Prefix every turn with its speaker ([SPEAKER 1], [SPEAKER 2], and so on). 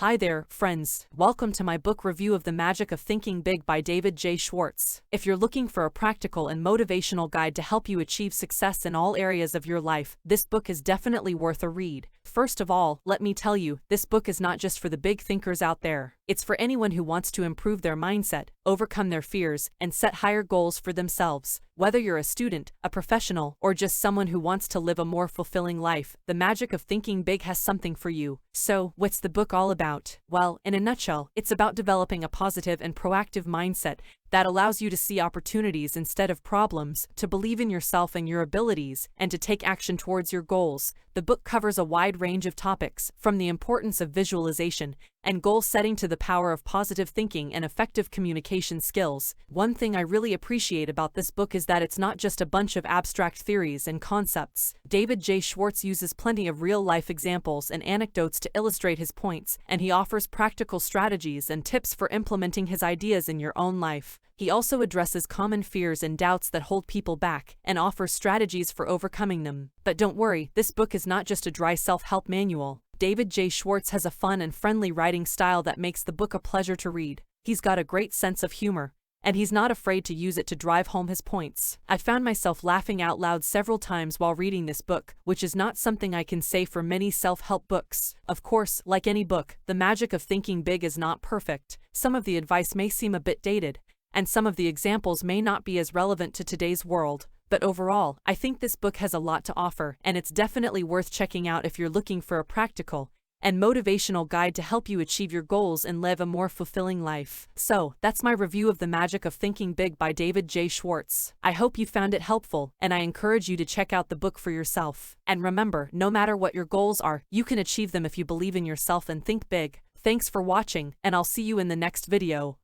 [SPEAKER 1] Hi there, friends. Welcome to my book review of The Magic of Thinking Big by David J. Schwartz. If you're looking for a practical and motivational guide to help you achieve success in all areas of your life, this book is definitely worth a read. First of all, let me tell you, this book is not just for the big thinkers out there. It's for anyone who wants to improve their mindset, overcome their fears, and set higher goals for themselves. Whether you're a student, a professional, or just someone who wants to live a more fulfilling life, The Magic of Thinking Big has something for you. So, what's the book all about? Well, in a nutshell, it's about developing a positive and proactive mindset that allows you to see opportunities instead of problems, to believe in yourself and your abilities, and to take action towards your goals. The book covers a wide range of topics, from the importance of visualization and goal setting to the power of positive thinking and effective communication skills. One thing I really appreciate about this book is that it's not just a bunch of abstract theories and concepts. David J. Schwartz uses plenty of real-life examples and anecdotes to illustrate his points, and he offers practical strategies and tips for implementing his ideas in your own life. He also addresses common fears and doubts that hold people back, and offers strategies for overcoming them. But don't worry, this book is not just a dry self-help manual. David J. Schwartz has a fun and friendly writing style that makes the book a pleasure to read. He's got a great sense of humor, and he's not afraid to use it to drive home his points. I found myself laughing out loud several times while reading this book, which is not something I can say for many self-help books. Of course, like any book, The Magic of Thinking Big is not perfect. Some of the advice may seem a bit dated, and some of the examples may not be as relevant to today's world. But overall, I think this book has a lot to offer, and it's definitely worth checking out if you're looking for a practical and motivational guide to help you achieve your goals and live a more fulfilling life. So, that's my review of The Magic of Thinking Big by David J. Schwartz. I hope you found it helpful, and I encourage you to check out the book for yourself. And remember, no matter what your goals are, you can achieve them if you believe in yourself and think big. Thanks for watching, and I'll see you in the next video.